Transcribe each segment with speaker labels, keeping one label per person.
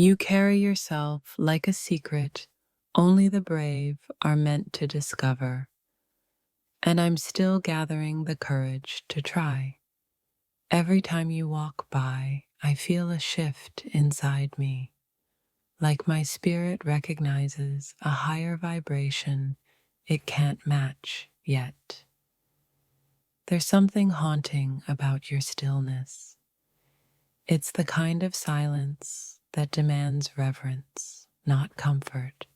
Speaker 1: You carry yourself like a secret only the brave are meant to discover, and I'm still gathering the courage to try. Every time you walk by, I feel a shift inside me, like my spirit recognizes a higher vibration it can't match yet. There's something haunting about your stillness. It's the kind of silence that demands reverence, not comfort.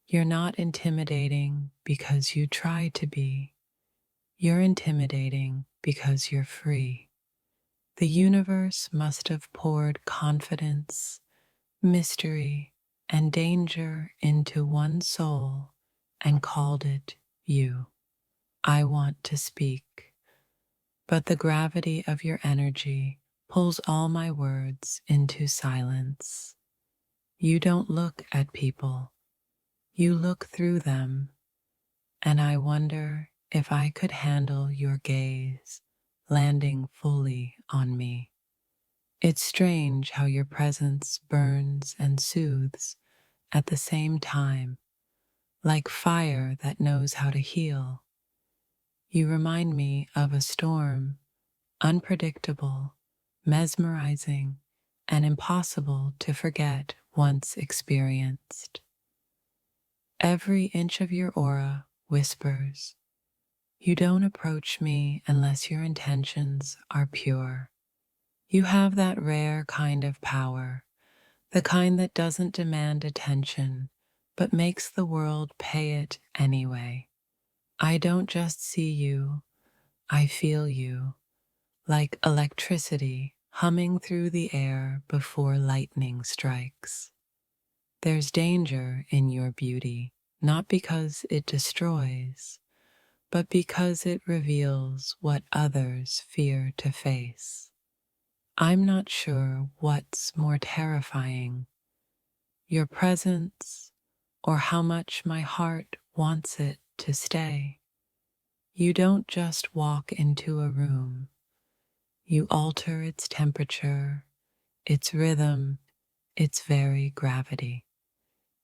Speaker 1: You're not intimidating because you try to be. You're intimidating because you're free. The universe must have poured confidence, mystery, and danger into one soul and called it you. I want to speak, but the gravity of your energy pulls all my words into silence. You don't look at people, you look through them, and I wonder if I could handle your gaze landing fully on me. It's strange how your presence burns and soothes at the same time, like fire that knows how to heal. You remind me of a storm, unpredictable, mesmerizing, and impossible to forget once experienced. Every inch of your aura whispers, "You don't approach me unless your intentions are pure." You have that rare kind of power, the kind that doesn't demand attention, but makes the world pay it anyway. I don't just see you, I feel you, like electricity humming through the air before lightning strikes. There's danger in your beauty, not because it destroys, but because it reveals what others fear to face. I'm not sure what's more terrifying, your presence or how much my heart wants it to stay. You don't just walk into a room, you alter its temperature, its rhythm, its very gravity.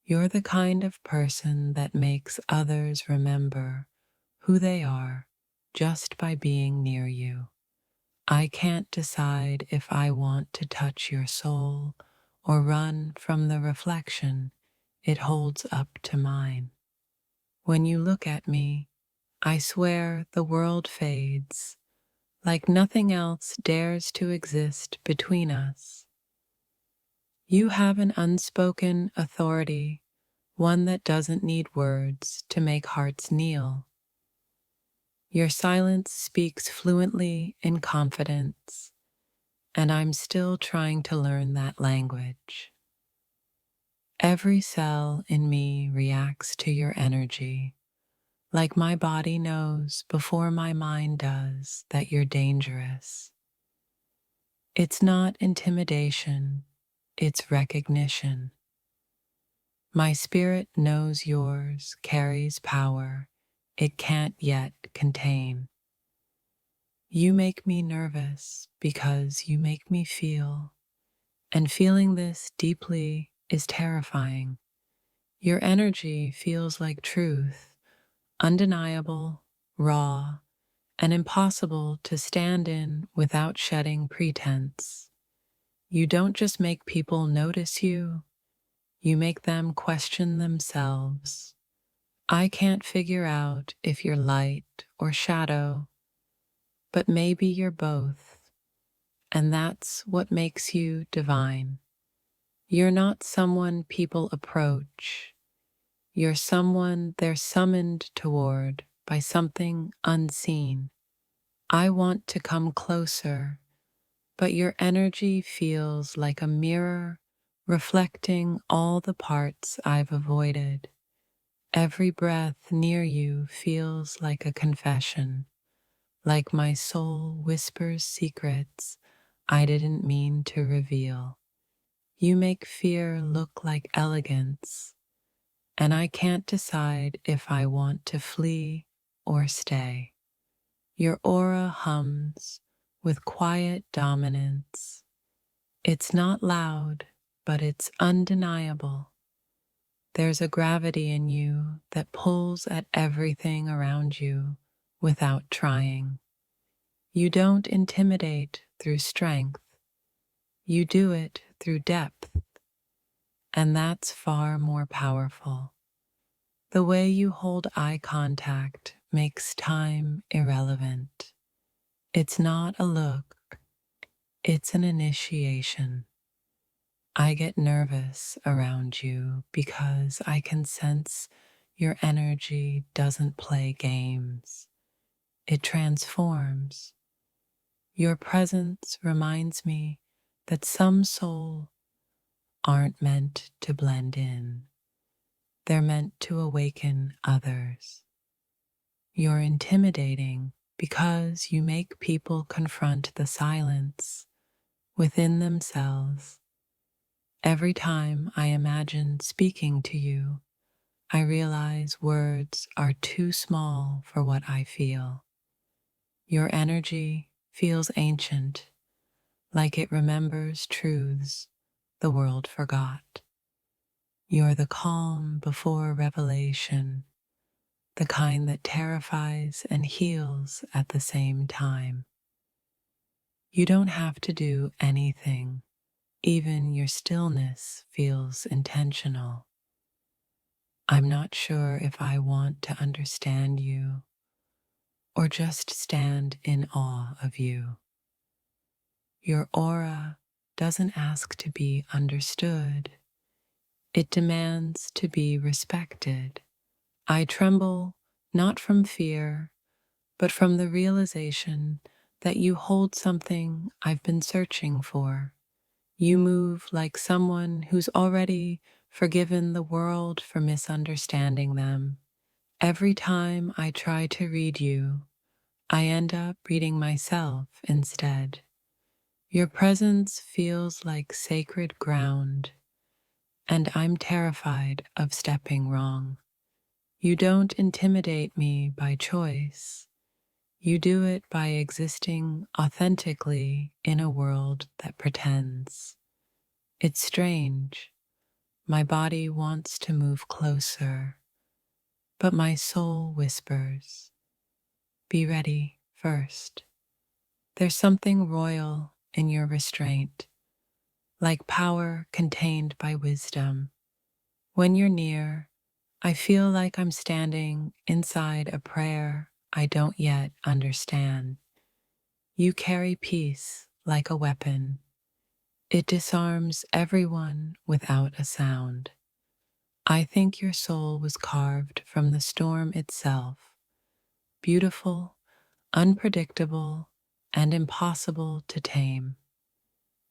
Speaker 1: You're the kind of person that makes others remember who they are just by being near you. I can't decide if I want to touch your soul or run from the reflection it holds up to mine. When you look at me, I swear the world fades, like nothing else dares to exist between us. You have an unspoken authority, one that doesn't need words to make hearts kneel. Your silence speaks fluently in confidence, and I'm still trying to learn that language. Every cell in me reacts to your energy, like my body knows before my mind does that you're dangerous. It's not intimidation, it's recognition. My spirit knows yours carries power it can't yet contain. You make me nervous because you make me feel, and feeling this deeply is terrifying. Your energy feels like truth, undeniable, raw, and impossible to stand in without shedding pretense. You don't just make people notice you, you make them question themselves. I can't figure out if you're light or shadow, but maybe you're both, and that's what makes you divine. You're not someone people approach. You're someone they're summoned toward by something unseen. I want to come closer, but your energy feels like a mirror reflecting all the parts I've avoided. Every breath near you feels like a confession, like my soul whispers secrets I didn't mean to reveal. You make fear look like elegance, and I can't decide if I want to flee or stay. Your aura hums with quiet dominance. It's not loud, but it's undeniable. There's a gravity in you that pulls at everything around you without trying. You don't intimidate through strength, you do it through depth, and that's far more powerful. The way you hold eye contact makes time irrelevant. It's not a look, it's an initiation. I get nervous around you because I can sense your energy doesn't play games. It transforms. Your presence reminds me that some souls aren't meant to blend in. They're meant to awaken others. You're intimidating because you make people confront the silence within themselves. Every time I imagine speaking to you, I realize words are too small for what I feel. Your energy feels ancient, like it remembers truths the world forgot. You're the calm before revelation, the kind that terrifies and heals at the same time. You don't have to do anything. Even your stillness feels intentional. I'm not sure if I want to understand you or just stand in awe of you. Your aura doesn't ask to be understood. It demands to be respected. I tremble not from fear, but from the realization that you hold something I've been searching for. You move like someone who's already forgiven the world for misunderstanding them. Every time I try to read you, I end up reading myself instead. Your presence feels like sacred ground, and I'm terrified of stepping wrong. You don't intimidate me by choice. You do it by existing authentically in a world that pretends. It's strange. My body wants to move closer, but my soul whispers, "Be ready first." There's something royal in your restraint, like power contained by wisdom. When you're near, I feel like I'm standing inside a prayer I don't yet understand. You carry peace like a weapon. It disarms everyone without a sound. I think your soul was carved from the storm itself, beautiful, unpredictable, and impossible to tame.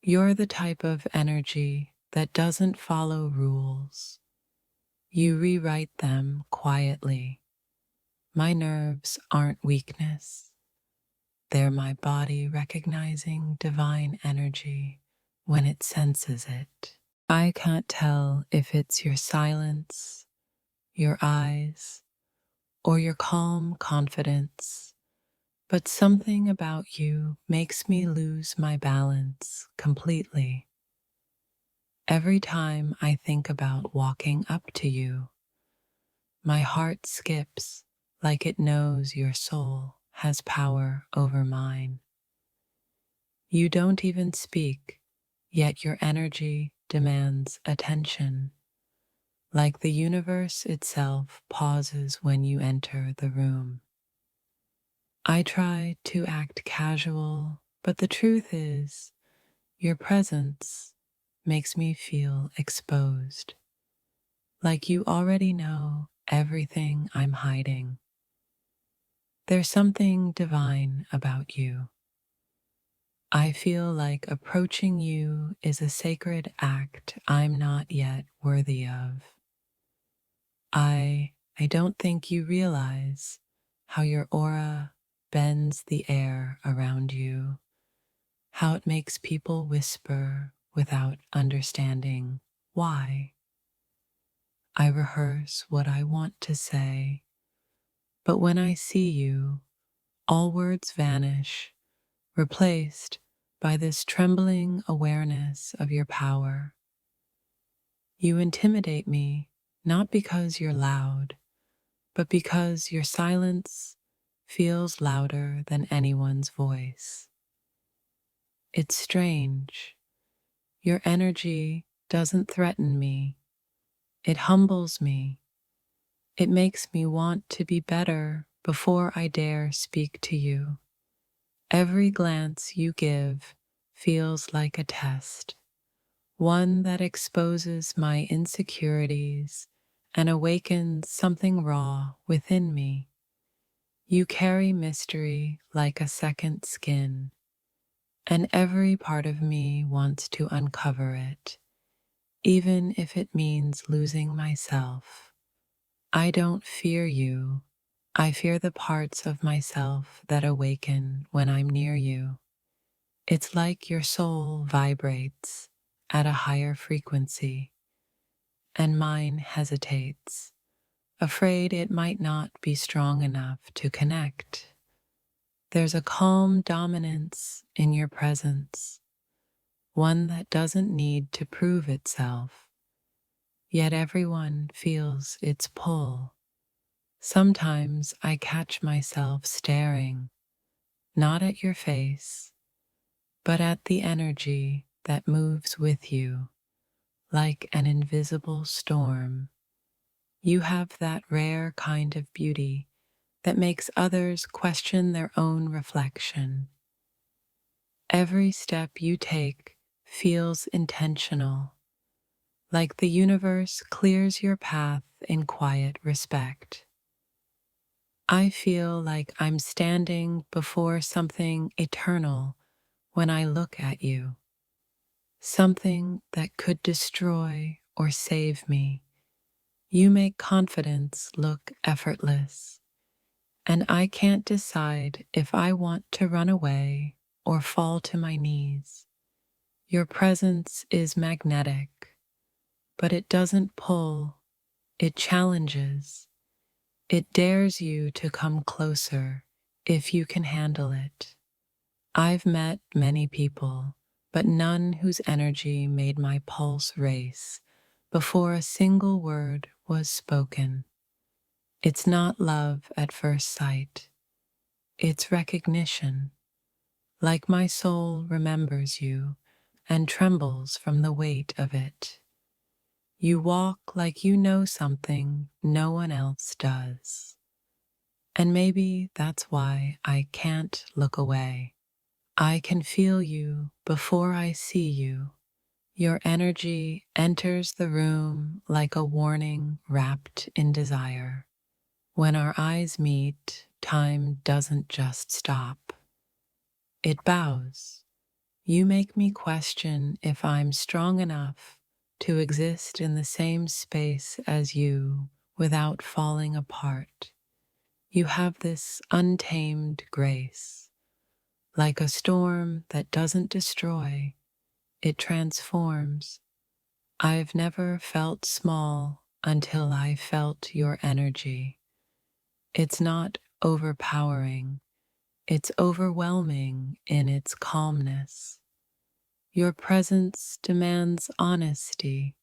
Speaker 1: You're the type of energy that doesn't follow rules. You rewrite them quietly. My nerves aren't weakness. They're my body recognizing divine energy when it senses it. I can't tell if it's your silence, your eyes, or your calm confidence, but something about you makes me lose my balance completely. Every time I think about walking up to you, my heart skips like it knows your soul has power over mine. You don't even speak, yet your energy demands attention, like the universe itself pauses when you enter the room. I try to act casual, but the truth is, your presence makes me feel exposed, like you already know everything I'm hiding. There's something divine about you. I feel like approaching you is a sacred act I'm not yet worthy of. I don't think you realize how your aura bends the air around you, how it makes people whisper without understanding why. I rehearse what I want to say, but when I see you, all words vanish, replaced by this trembling awareness of your power. You intimidate me, not because you're loud, but because your silence feels louder than anyone's voice. It's strange. Your energy doesn't threaten me. It humbles me. It makes me want to be better before I dare speak to you. Every glance you give feels like a test, one that exposes my insecurities and awakens something raw within me. You carry mystery like a second skin, and every part of me wants to uncover it, even if it means losing myself. I don't fear you. I fear the parts of myself that awaken when I'm near you. It's like your soul vibrates at a higher frequency, and mine hesitates, afraid it might not be strong enough to connect. There's a calm dominance in your presence, one that doesn't need to prove itself, yet everyone feels its pull. Sometimes I catch myself staring, not at your face, but at the energy that moves with you, like an invisible storm. You have that rare kind of beauty that makes others question their own reflection. Every step you take feels intentional, like the universe clears your path in quiet respect. I feel like I'm standing before something eternal when I look at you, something that could destroy or save me. You make confidence look effortless, and I can't decide if I want to run away or fall to my knees. Your presence is magnetic, but it doesn't pull, it challenges. It dares you to come closer if you can handle it. I've met many people, but none whose energy made my pulse race before a single word was spoken. It's not love at first sight, it's recognition, like my soul remembers you and trembles from the weight of it. You walk like you know something no one else does. And maybe that's why I can't look away. I can feel you before I see you. Your energy enters the room like a warning wrapped in desire. When our eyes meet, time doesn't just stop. It bows. You make me question if I'm strong enough to exist in the same space as you without falling apart. You have this untamed grace, like a storm that doesn't destroy, it transforms. I've never felt small until I felt your energy. It's not overpowering, it's overwhelming in its calmness. Your presence demands honesty.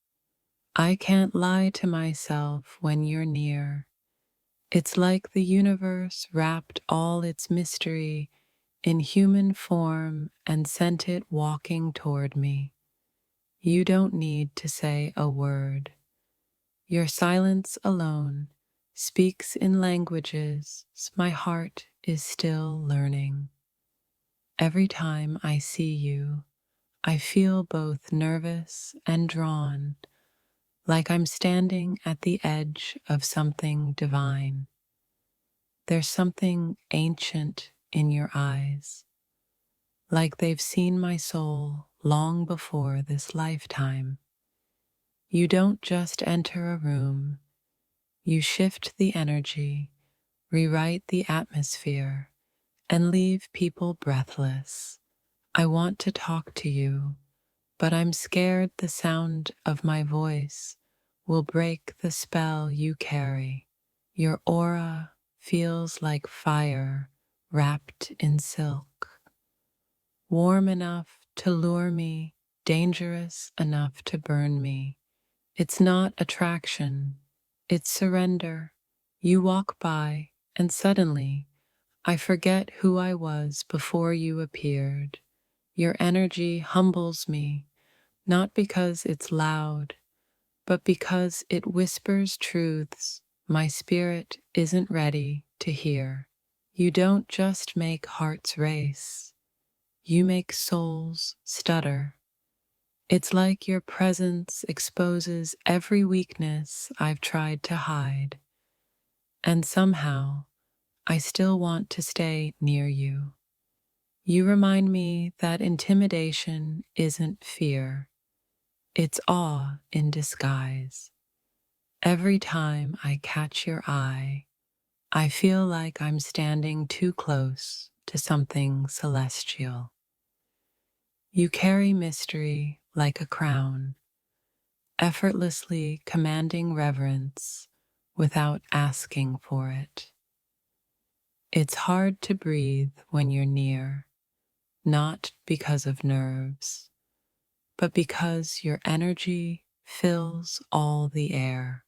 Speaker 1: I can't lie to myself when you're near. It's like the universe wrapped all its mystery in human form and sent it walking toward me. You don't need to say a word. Your silence alone speaks in languages my heart is still learning. Every time I see you, I feel both nervous and drawn, like I'm standing at the edge of something divine. There's something ancient in your eyes, like they've seen my soul long before this lifetime. You don't just enter a room, you shift the energy, rewrite the atmosphere, and leave people breathless. I want to talk to you, but I'm scared the sound of my voice will break the spell you carry. Your aura feels like fire wrapped in silk, warm enough to lure me, dangerous enough to burn me. It's not attraction, it's surrender. You walk by, and suddenly, I forget who I was before you appeared. Your energy humbles me, not because it's loud, but because it whispers truths my spirit isn't ready to hear. You don't just make hearts race, you make souls stutter. It's like your presence exposes every weakness I've tried to hide, and somehow I still want to stay near you. You remind me that intimidation isn't fear, it's awe in disguise. Every time I catch your eye, I feel like I'm standing too close to something celestial. You carry mystery like a crown, effortlessly commanding reverence without asking for it. It's hard to breathe when you're near, not because of nerves, but because your energy fills all the air.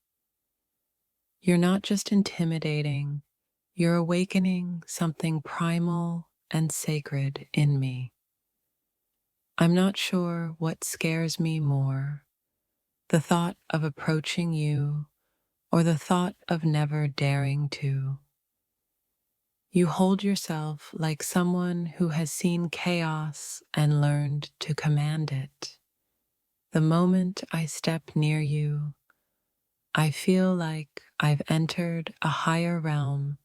Speaker 1: You're not just intimidating, you're awakening something primal and sacred in me. I'm not sure what scares me more, the thought of approaching you or the thought of never daring to. You hold yourself like someone who has seen chaos and learned to command it. The moment I step near you, I feel like I've entered a higher realm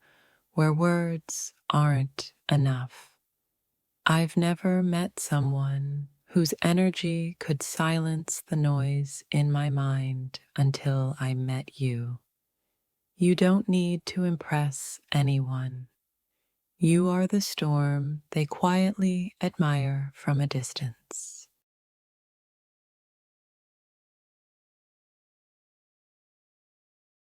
Speaker 1: where words aren't enough. I've never met someone whose energy could silence the noise in my mind until I met you. You don't need to impress anyone. You are the storm they quietly admire from a distance.